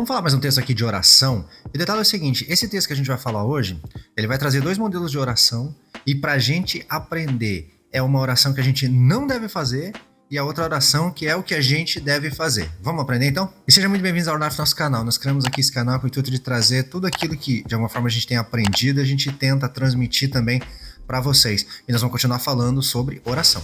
Vamos falar mais um texto aqui de oração. E o detalhe é o seguinte, esse texto que a gente vai falar hoje, ele vai trazer dois modelos de oração e pra gente aprender é uma oração que a gente não deve fazer e a outra oração que é o que a gente deve fazer. Vamos aprender então? E sejam muito bem-vindos ao nosso canal. Nós criamos aqui esse canal com o intuito de trazer tudo aquilo que de alguma forma a gente tem aprendido, a gente tenta transmitir também para vocês. E nós vamos continuar falando sobre oração.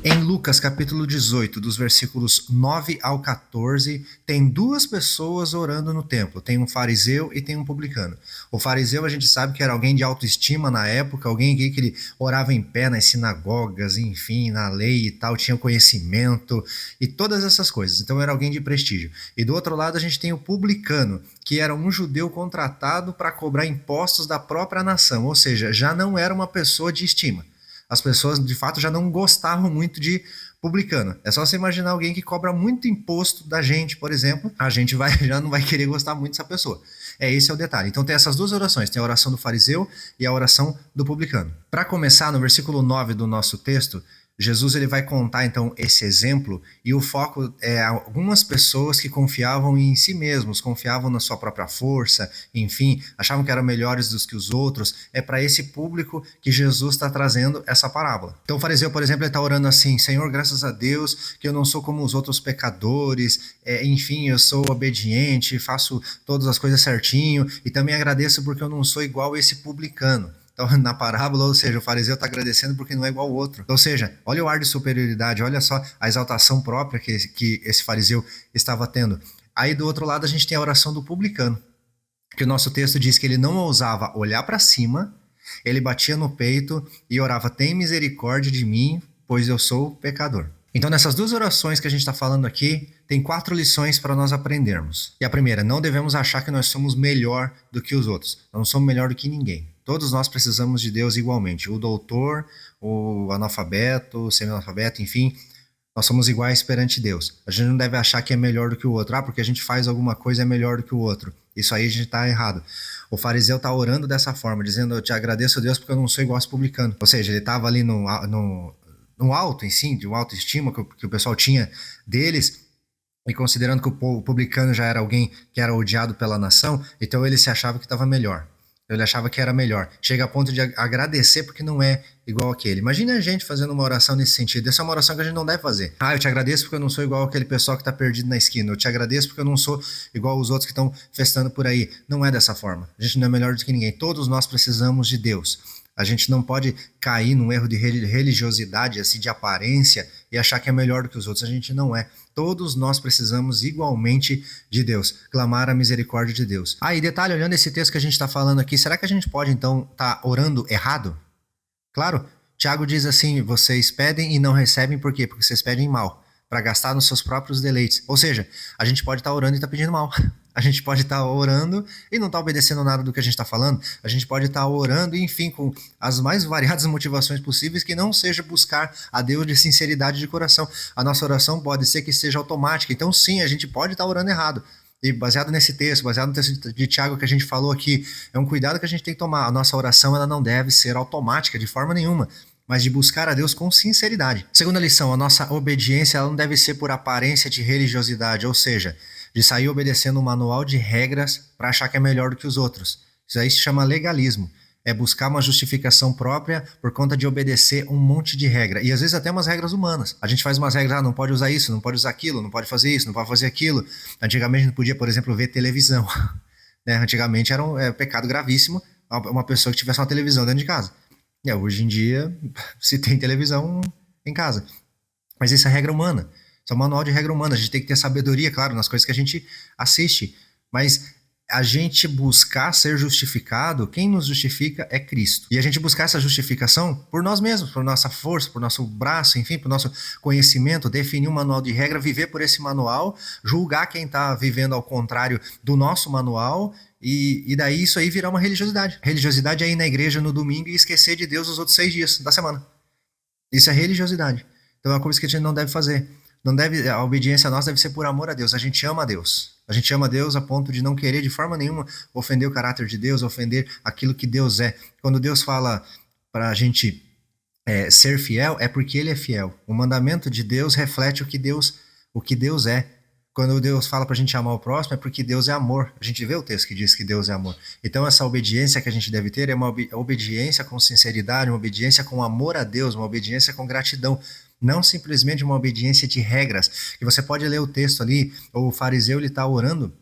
Em Lucas capítulo 18, dos versículos 9 ao 14, tem duas pessoas orando no templo. Tem um fariseu e tem um publicano. O fariseu a gente sabe que era alguém de autoestima na época, alguém que ele orava em pé nas sinagogas, enfim, na lei e tal, tinha conhecimento e todas essas coisas. Então era alguém de prestígio. E do outro lado a gente tem o publicano, que era um judeu contratado para cobrar impostos da própria nação, ou seja, já não era uma pessoa de estima. As pessoas, de fato, já não gostavam muito de publicano. É só você imaginar alguém que cobra muito imposto da gente, por exemplo, a gente já não vai querer gostar muito dessa pessoa. Esse é o detalhe. Então tem essas duas orações, tem a oração do fariseu e a oração do publicano. Para começar, no versículo 9 do nosso texto, Jesus ele vai contar então esse exemplo e o foco é algumas pessoas que confiavam em si mesmos, confiavam na sua própria força, enfim, achavam que eram melhores do que os outros. É para esse público que Jesus está trazendo essa parábola. Então o fariseu, por exemplo, ele está orando assim: Senhor, graças a Deus que eu não sou como os outros pecadores, enfim, eu sou obediente, faço todas as coisas certinho e também agradeço porque eu não sou igual a esse publicano. Então, na parábola, ou seja, o fariseu está agradecendo porque não é igual ao outro. Ou seja, olha o ar de superioridade, olha só a exaltação própria que esse fariseu estava tendo. Aí, do outro lado, a gente tem a oração do publicano, que o nosso texto diz que ele não ousava olhar para cima, ele batia no peito e orava: tem misericórdia de mim, pois eu sou pecador. Então, nessas duas orações que a gente está falando aqui, tem 4 lições para nós aprendermos. E a primeira, não devemos achar que nós somos melhor do que os outros. Nós não somos melhor do que ninguém. Todos nós precisamos de Deus igualmente. O doutor, o analfabeto, o semi-analfabeto, enfim, nós somos iguais perante Deus. A gente não deve achar que é melhor do que o outro. Porque a gente faz alguma coisa é melhor do que o outro. Isso aí a gente está errado. O fariseu está orando dessa forma, dizendo: eu te agradeço, Deus, porque eu não sou igual a esse publicano. Ou seja, ele estava ali no alto, em si, de uma autoestima que o pessoal tinha deles, e considerando que o publicano já era alguém que era odiado pela nação, então ele se achava que estava melhor. Ele achava que era melhor. Chega a ponto de agradecer porque não é igual aquele. Imagina a gente fazendo uma oração nesse sentido. Essa é uma oração que a gente não deve fazer. Eu te agradeço porque eu não sou igual aquele pessoal que está perdido na esquina. Eu te agradeço porque eu não sou igual os outros que estão festando por aí. Não é dessa forma. A gente não é melhor do que ninguém. Todos nós precisamos de Deus. A gente não pode cair num erro de religiosidade, assim, de aparência, e achar que é melhor do que os outros. A gente não é. Todos nós precisamos igualmente de Deus, clamar a misericórdia de Deus. E detalhe, olhando esse texto que a gente está falando aqui, será que a gente pode então estar orando errado? Claro, Tiago diz assim: vocês pedem e não recebem, por quê? Porque vocês pedem mal, para gastar nos seus próprios deleites. Ou seja, a gente pode estar orando e estar pedindo mal. A gente pode estar orando e não estar obedecendo nada do que a gente está falando. A gente pode estar orando, enfim, com as mais variadas motivações possíveis, que não seja buscar a Deus de sinceridade de coração. A nossa oração pode ser que seja automática. Então, sim, a gente pode estar orando errado. E baseado nesse texto, baseado no texto de Tiago que a gente falou aqui, é um cuidado que a gente tem que tomar. A nossa oração ela não deve ser automática de forma nenhuma, mas de buscar a Deus com sinceridade. Segunda lição, a nossa obediência ela não deve ser por aparência de religiosidade, ou seja, de sair obedecendo um manual de regras para achar que é melhor do que os outros. Isso aí se chama legalismo. É buscar uma justificação própria por conta de obedecer um monte de regra. E às vezes até umas regras humanas. A gente faz umas regras: não pode usar isso, não pode usar aquilo, não pode fazer isso, não pode fazer aquilo. Antigamente não podia, por exemplo, ver televisão. Antigamente era um pecado gravíssimo uma pessoa que tivesse uma televisão dentro de casa. Hoje em dia, se tem televisão em casa. Mas isso é regra humana. Isso é um manual de regra humana. A gente tem que ter sabedoria, claro, nas coisas que a gente assiste. Mas a gente buscar ser justificado, quem nos justifica é Cristo. E a gente buscar essa justificação por nós mesmos, por nossa força, por nosso braço, enfim, por nosso conhecimento, definir um manual de regra, viver por esse manual, julgar quem está vivendo ao contrário do nosso manual, e daí isso aí virar uma religiosidade. Religiosidade é ir na igreja no domingo e esquecer de Deus os outros 6 dias da semana. Isso é religiosidade. Então é uma coisa que a gente não deve fazer. A obediência nossa deve ser por amor a Deus. A gente ama a Deus. A gente ama a Deus a ponto de não querer de forma nenhuma ofender o caráter de Deus, ofender aquilo que Deus é. Quando Deus fala para a gente ser fiel, é porque Ele é fiel. O mandamento de Deus reflete o que Deus é. Quando Deus fala para a gente amar o próximo, é porque Deus é amor. A gente vê o texto que diz que Deus é amor. Então, essa obediência que a gente deve ter é uma obediência com sinceridade, uma obediência com amor a Deus, uma obediência com gratidão. Não simplesmente uma obediência de regras. Que você pode ler o texto ali, o fariseu ele está orando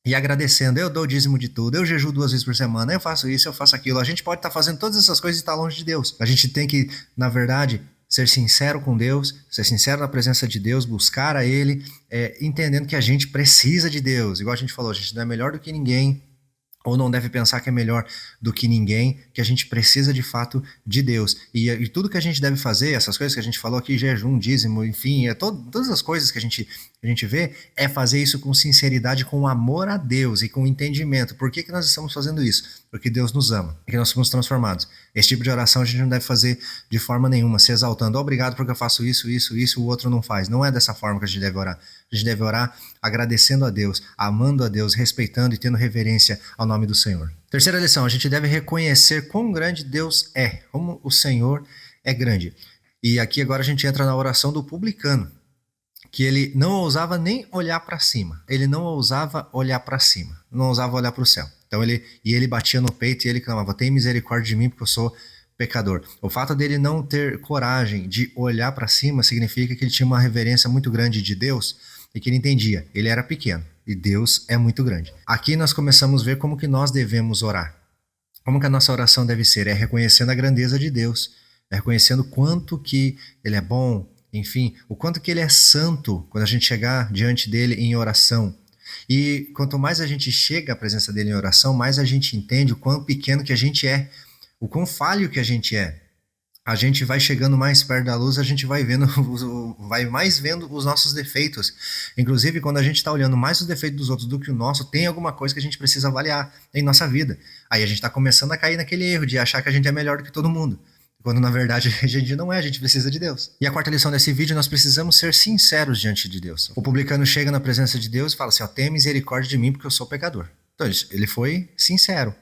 e agradecendo. Eu dou o dízimo de tudo, eu jejuo 2 vezes por semana, eu faço isso, eu faço aquilo. A gente pode estar fazendo todas essas coisas e estar longe de Deus. A gente tem que, na verdade, ser sincero com Deus, ser sincero na presença de Deus, buscar a Ele, entendendo que a gente precisa de Deus. Igual a gente falou, a gente não é melhor do que ninguém, ou não deve pensar que é melhor do que ninguém, que a gente precisa de fato de Deus. E tudo que a gente deve fazer, essas coisas que a gente falou aqui, jejum, dízimo, enfim, todas as coisas que a gente vê, é fazer isso com sinceridade, com amor a Deus e com entendimento. Por que nós estamos fazendo isso? Porque Deus nos ama, porque nós somos transformados. Esse tipo de oração a gente não deve fazer de forma nenhuma, se exaltando. Obrigado porque eu faço isso, o outro não faz. Não é dessa forma que a gente deve orar. A gente deve orar agradecendo a Deus, amando a Deus, respeitando e tendo reverência ao nome do Senhor. Terceira lição, a gente deve reconhecer quão grande Deus é, como o Senhor é grande. E aqui agora a gente entra na oração do publicano, que ele não ousava nem olhar para cima. Ele não ousava olhar para cima, não ousava olhar para o céu. Então ele batia no peito e ele clamava: tem misericórdia de mim porque eu sou pecador. O fato dele não ter coragem de olhar para cima significa que ele tinha uma reverência muito grande de Deus e que ele entendia, ele era pequeno e Deus é muito grande. Aqui nós começamos a ver como que nós devemos orar. Como que a nossa oração deve ser? É reconhecendo a grandeza de Deus, é reconhecendo o quanto que Ele é bom, enfim, o quanto que Ele é santo quando a gente chegar diante dEle em oração. E quanto mais a gente chega à presença dEle em oração, mais a gente entende o quão pequeno que a gente é, o quão falho que a gente é. A gente vai chegando mais perto da luz, a gente vai mais vendo os nossos defeitos. Inclusive, quando a gente está olhando mais os defeitos dos outros do que o nosso, tem alguma coisa que a gente precisa avaliar em nossa vida. Aí a gente está começando a cair naquele erro de achar que a gente é melhor do que todo mundo. Quando na verdade a gente não é, a gente precisa de Deus. E a quarta lição desse vídeo, nós precisamos ser sinceros diante de Deus. O publicano chega na presença de Deus e fala assim: ó, tenha misericórdia de mim porque eu sou pecador. Então ele foi sincero.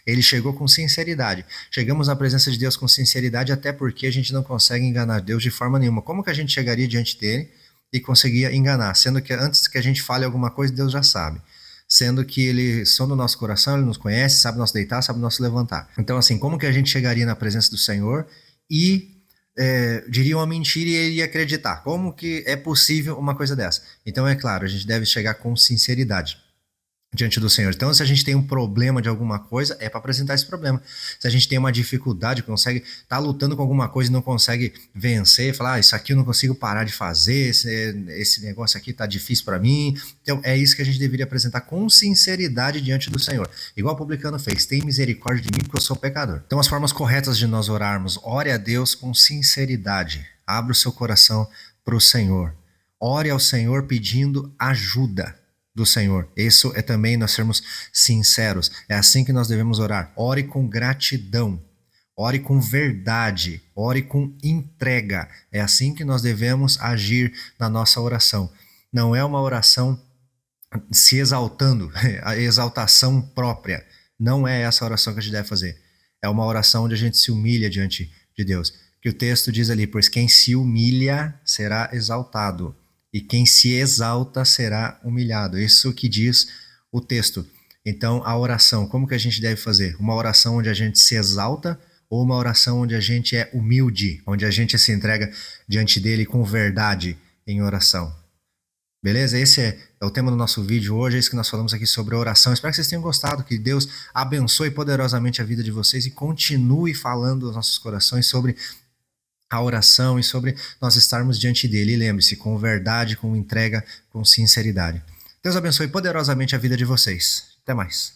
Ele chegou com sinceridade. Chegamos na presença de Deus com sinceridade, até porque a gente não consegue enganar Deus de forma nenhuma. Como que a gente chegaria diante dele e conseguia enganar? Sendo que antes que a gente fale alguma coisa, Deus já sabe. Sendo que ele sonda o nosso coração, ele nos conhece, sabe nosso deitar, sabe nosso levantar. Então, assim, como que a gente chegaria na presença do Senhor e diria uma mentira e ele ia acreditar? Como que é possível uma coisa dessa? Então, é claro, a gente deve chegar com sinceridade diante do Senhor. Então, se a gente tem um problema de alguma coisa, é para apresentar esse problema. Se a gente tem uma dificuldade, consegue estar lutando com alguma coisa e não consegue vencer, falar: isso aqui eu não consigo parar de fazer, esse negócio aqui tá difícil para mim. Então, é isso que a gente deveria apresentar com sinceridade diante do Senhor. Igual o publicano fez: tem misericórdia de mim porque eu sou pecador. Então, as formas corretas de nós orarmos: ore a Deus com sinceridade. Abra o seu coração para o Senhor. Ore ao Senhor pedindo ajuda do Senhor. Isso é também nós sermos sinceros. É assim que nós devemos orar. Ore com gratidão. Ore com verdade. Ore com entrega. É assim que nós devemos agir na nossa oração. Não é uma oração se exaltando, a exaltação própria. Não é essa oração que a gente deve fazer. É uma oração onde a gente se humilha diante de Deus. Que o texto diz ali: pois quem se humilha será exaltado, e quem se exalta será humilhado. Isso que diz o texto. Então, a oração, como que a gente deve fazer? Uma oração onde a gente se exalta ou uma oração onde a gente é humilde, onde a gente se entrega diante dele com verdade em oração? Beleza? Esse é o tema do nosso vídeo hoje, é isso que nós falamos aqui sobre a oração. Espero que vocês tenham gostado, que Deus abençoe poderosamente a vida de vocês e continue falando aos nossos corações sobre a oração e sobre nós estarmos diante dele. E lembre-se, com verdade, com entrega, com sinceridade. Deus abençoe poderosamente a vida de vocês. Até mais.